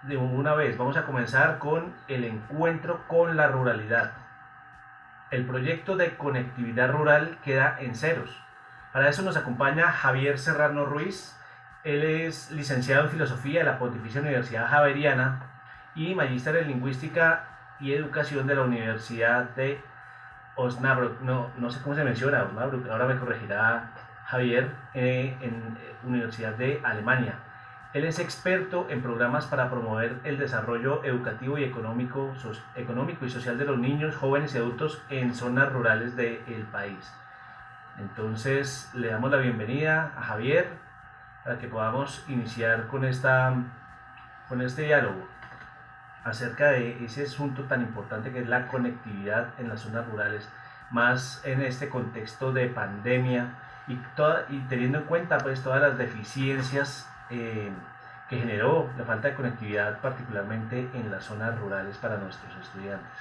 de una vez. Vamos a comenzar con el encuentro con la ruralidad. El proyecto de conectividad rural queda en ceros. Para eso nos acompaña Javier Serrano Ruiz. Él es licenciado en Filosofía de la Pontificia Universidad Javeriana y magíster en Lingüística y Educación de la Universidad de Osnabrück. No sé cómo se menciona Osnabrück, ahora me corregirá Javier, en Universidad de Alemania. Él es experto en programas para promover el desarrollo educativo y económico y social de los niños, jóvenes y adultos en zonas rurales del país. Entonces le damos la bienvenida a Javier para que podamos iniciar con este diálogo acerca de ese asunto tan importante que es la conectividad en las zonas rurales, más en este contexto de pandemia y teniendo en cuenta pues todas las deficiencias que generó la falta de conectividad, particularmente en las zonas rurales para nuestros estudiantes.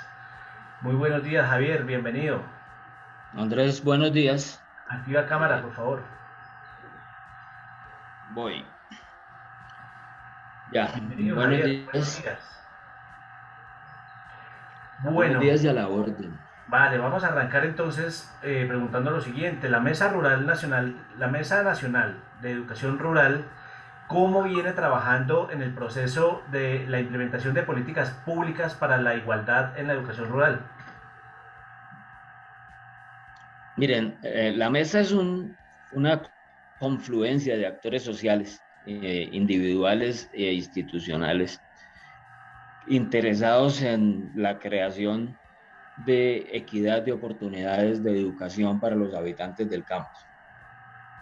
Muy buenos días, Javier, bienvenido. Andrés, buenos días. Activa cámara, Eh, por favor. Voy. Ya, Bienvenido, buenos Javier, buenos días. días. Buenos Bueno, días y a la orden. vale, vamos a arrancar entonces preguntando lo siguiente. La Mesa Rural Nacional, la Mesa Nacional de Educación Rural, ¿cómo viene trabajando en el proceso de la implementación de políticas públicas para la igualdad en la educación rural? Miren, la mesa es una confluencia de actores sociales, individuales e institucionales, interesados en la creación de equidad de oportunidades de educación para los habitantes del campo.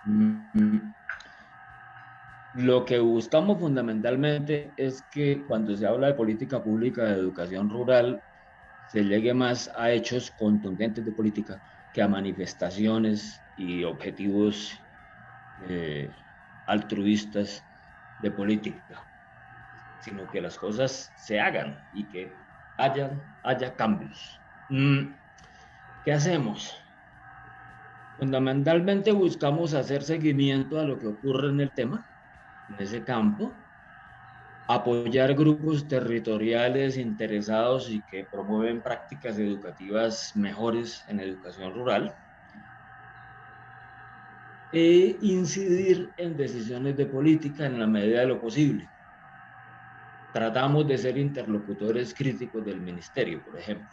Mm, Lo que buscamos fundamentalmente es que cuando se habla de política pública de educación rural, se llegue más a hechos contundentes de política que a manifestaciones y objetivos eh, altruistas de política, sino que las cosas se hagan y que haya cambios. ¿Qué hacemos? Fundamentalmente buscamos hacer seguimiento a lo que ocurre en el tema, en ese campo, apoyar grupos territoriales interesados y que promueven prácticas educativas mejores en educación rural e incidir en decisiones de política en la medida de lo posible. Tratamos de ser interlocutores críticos del ministerio, por ejemplo,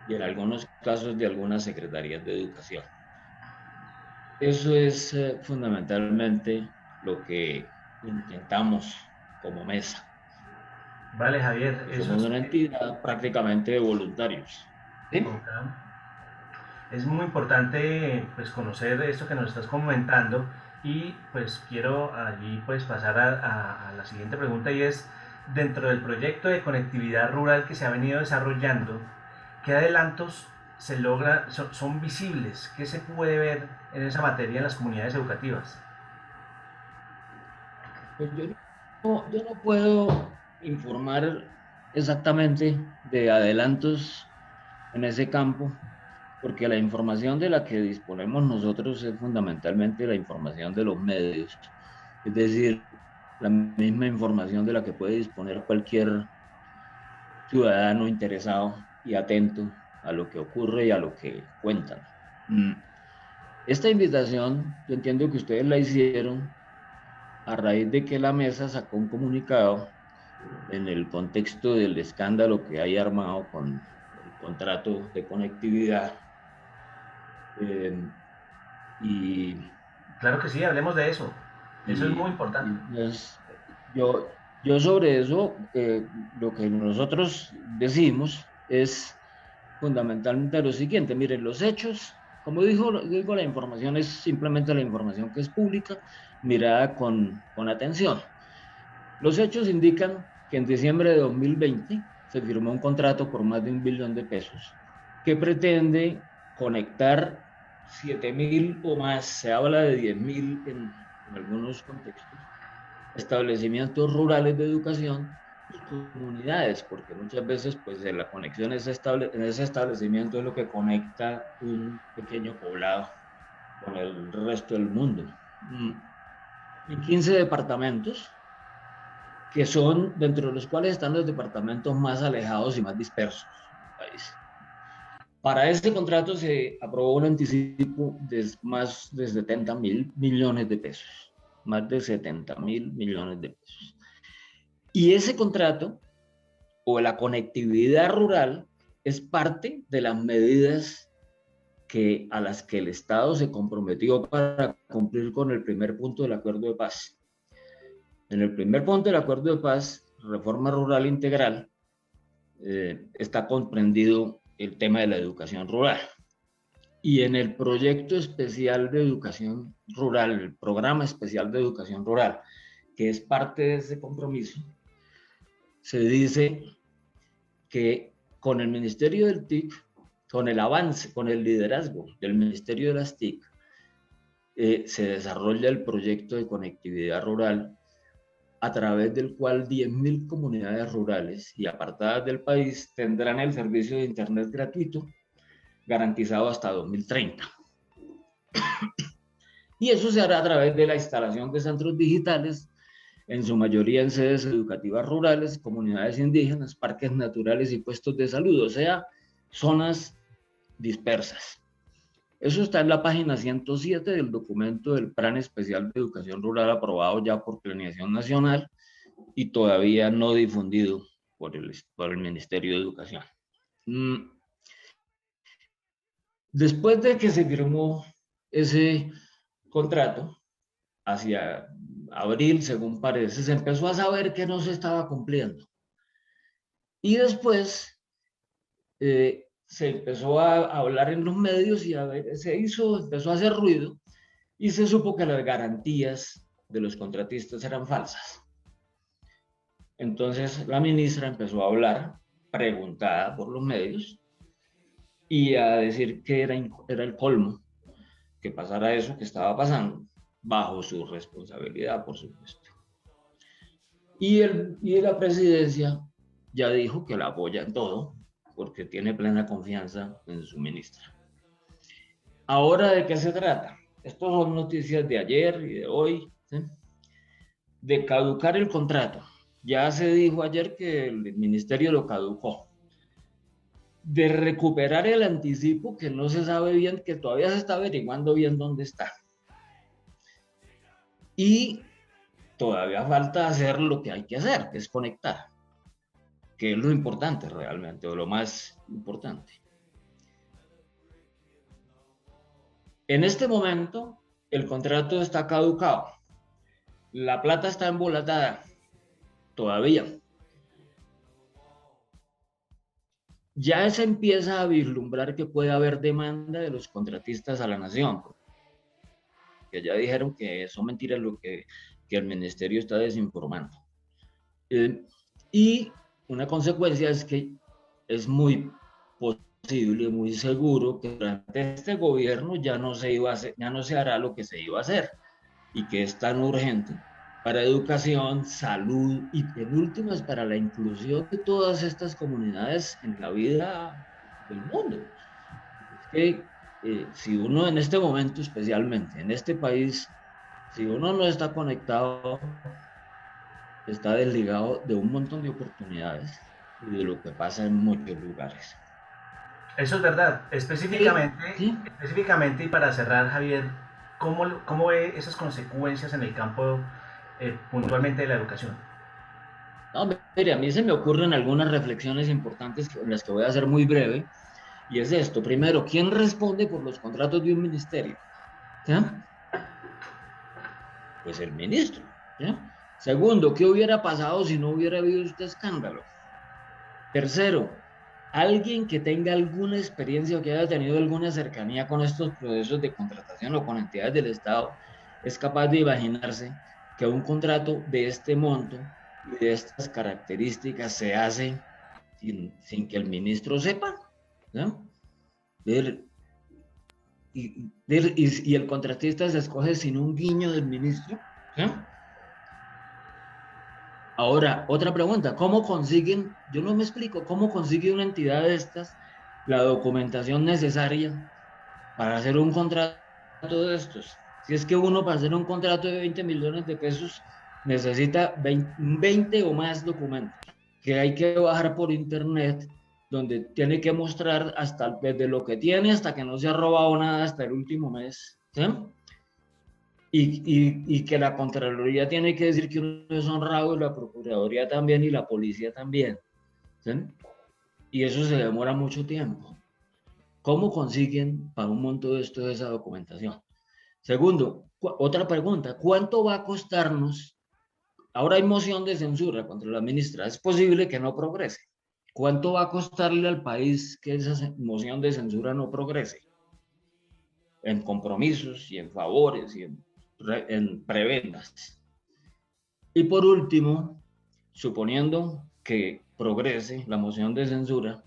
y en algunos casos de algunas secretarías de educación. Eso es fundamentalmente lo que intentamos como mesa. Vale, Javier, eso Somos una entidad prácticamente de voluntarios. ¿Sí? es muy importante pues conocer esto que nos estás comentando y pues quiero allí pues pasar a la siguiente pregunta y es dentro del proyecto de conectividad rural que se ha venido desarrollando, ¿qué adelantos se logra, son visibles? ¿Qué se puede ver en esa materia en las comunidades educativas? Pues yo no puedo informar exactamente de adelantos en ese campo, porque la información de la que disponemos nosotros es fundamentalmente la información de los medios, es decir, la misma información de la que puede disponer cualquier ciudadano interesado y atento a lo que ocurre y a lo que cuentan. Mm. Esta invitación, yo entiendo que ustedes la hicieron a raíz de que la mesa sacó un comunicado en el contexto del escándalo que hay armado con el contrato de conectividad. Eh, y, Claro que sí, hablemos de eso. Eso es muy importante. pues, yo sobre eso, lo que nosotros decimos es fundamentalmente lo siguiente. Miren, los hechos, como digo, la información es simplemente la información que es pública, mirada con atención. Los hechos indican que en diciembre de 2020 se firmó un contrato por más de 1 billón de pesos que pretende conectar 7.000 o más, se habla de 10.000 en algunos contextos, establecimientos rurales de educación y comunidades, porque muchas veces pues la conexión en ese establecimiento es lo que conecta un pequeño poblado con el resto del mundo. En 15 departamentos que son dentro de los cuales están los departamentos más alejados y más dispersos del país. Para este contrato se aprobó un anticipo de más de 70.000 millones de pesos, más de 70.000 millones de pesos. Y ese contrato, o la conectividad rural, es parte de las medidas a las que el Estado se comprometió para cumplir con el primer punto del acuerdo de paz. En el primer punto del acuerdo de paz, reforma rural integral, está comprendido el tema de la educación rural. Y en el proyecto especial de educación rural, el programa especial de educación rural, que es parte de ese compromiso, se dice que con el Ministerio del TIC, con el avance, con el liderazgo del Ministerio de las TIC, se desarrolla el proyecto de conectividad rural, a través del cual 10.000 comunidades rurales y apartadas del país tendrán el servicio de Internet gratuito garantizado hasta 2030. Y eso se hará a través de la instalación de centros digitales, en su mayoría en sedes educativas rurales, comunidades indígenas, parques naturales y puestos de salud, o sea, zonas dispersas. Eso está en la página 107 del documento del Plan Especial de Educación Rural aprobado ya por Planeación Nacional y todavía no difundido por el Ministerio de Educación. Después de que se firmó ese contrato, hacia abril, según parece, se empezó a saber que no se estaba cumpliendo. Y después se empezó a hablar en los medios y empezó a hacer ruido y se supo que las garantías de los contratistas eran falsas. Entonces la ministra empezó a hablar, preguntada por los medios, y a decir que era el colmo que pasara eso que estaba pasando, bajo su responsabilidad, por supuesto. Y la presidencia ya dijo que la apoya en todo, porque tiene plena confianza en su ministra. Ahora, ¿de qué se trata? Estas son noticias de ayer y de hoy, ¿sí? De caducar el contrato. Ya se dijo ayer que el ministerio lo caducó. De recuperar el anticipo, que no se sabe bien, que todavía se está averiguando bien dónde está. Y todavía falta hacer lo que hay que hacer, que es conectar, que es lo importante realmente, o lo más importante. En este momento, el contrato está caducado. La plata está embolatada todavía. Ya se empieza a vislumbrar que puede haber demanda de los contratistas a la nación, que ya dijeron que son mentiras lo que el ministerio está desinformando. Y una consecuencia es que es muy posible, muy seguro, que durante este gobierno ya no se hará lo que se iba a hacer, y que es tan urgente para educación, salud y en últimas para la inclusión de todas estas comunidades en la vida del mundo. Es que si uno en este momento, especialmente en este país, si uno no está conectado, está desligado de un montón de oportunidades y de lo que pasa en muchos lugares. Eso es verdad. Específicamente y para cerrar, Javier, ¿cómo ve esas consecuencias en el campo puntualmente de la educación? No, mire, a mí se me ocurren algunas reflexiones importantes en las que voy a ser muy breve, y es esto. Primero, ¿quién responde por los contratos de un ministerio? ¿Ya? Pues el ministro. ¿Ya? Segundo, ¿qué hubiera pasado si no hubiera habido este escándalo? Tercero, alguien que tenga alguna experiencia o que haya tenido alguna cercanía con estos procesos de contratación o con entidades del Estado es capaz de imaginarse que un contrato de este monto y de estas características se hace sin que el ministro sepa, ¿no? Y el contratista se escoge sin un guiño del ministro, ¿no? Ahora, otra pregunta, ¿cómo consiguen, yo no me explico, cómo consigue una entidad de estas la documentación necesaria para hacer un contrato de estos? Si es que uno para hacer un contrato de 20 millones de pesos necesita 20 o más documentos que hay que bajar por internet, donde tiene que mostrar hasta desde lo que tiene hasta que no se ha robado nada hasta el último mes, ¿sí? Y que la Contraloría tiene que decir que uno es honrado, y la Procuraduría también, y la Policía también, ¿sí? Y eso se demora mucho tiempo. ¿Cómo consiguen para un monto de esto esa documentación? Segundo, otra pregunta, ¿cuánto va a costarnos? Ahora hay moción de censura contra la ministra, es posible que no progrese. ¿Cuánto va a costarle al país que esa moción de censura no progrese? En compromisos y en favores y en prebendas. Y por último, suponiendo que progrese la moción de censura,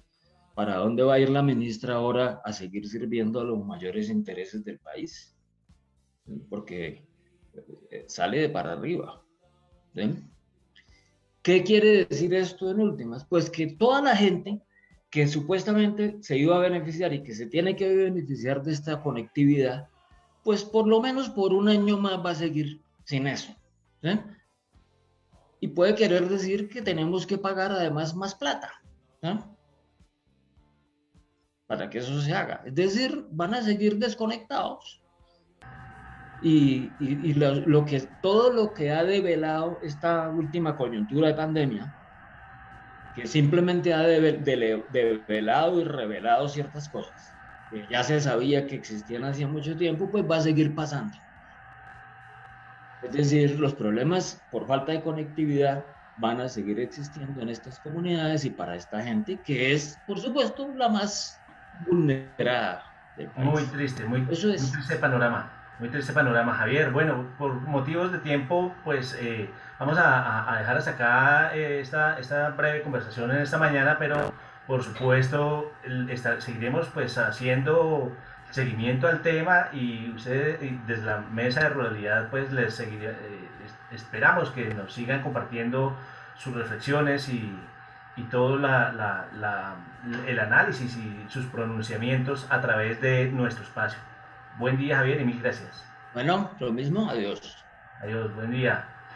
¿para dónde va a ir la ministra ahora a seguir sirviendo a los mayores intereses del país? Porque sale de para arriba, ¿sí? ¿Qué quiere decir esto en últimas? Pues que toda la gente que supuestamente se iba a beneficiar y que se tiene que beneficiar de esta conectividad, pues por lo menos por un año más va a seguir sin eso, ¿sí? Y puede querer decir que tenemos que pagar además más plata, ¿sí? Para que eso se haga. Es decir, van a seguir desconectados. Y todo lo que ha develado esta última coyuntura de pandemia, que simplemente ha develado y revelado ciertas cosas que ya se sabía que existían hacía mucho tiempo, pues va a seguir pasando. Es decir, los problemas por falta de conectividad van a seguir existiendo en estas comunidades y para esta gente que es, por supuesto, la más vulnerada del Muy país. triste, Eso muy es. triste panorama. Muy triste panorama, Javier. Bueno, por motivos de tiempo, pues vamos a dejar hasta acá esta breve conversación en esta mañana, pero por supuesto seguiremos pues haciendo seguimiento al tema y ustedes desde la Mesa de Ruralidad pues les seguiré, esperamos que nos sigan compartiendo sus reflexiones y todo el análisis y sus pronunciamientos a través de nuestro espacio. Buen día, Javier, y mil gracias. Bueno, lo mismo, adiós. Adiós, buen día.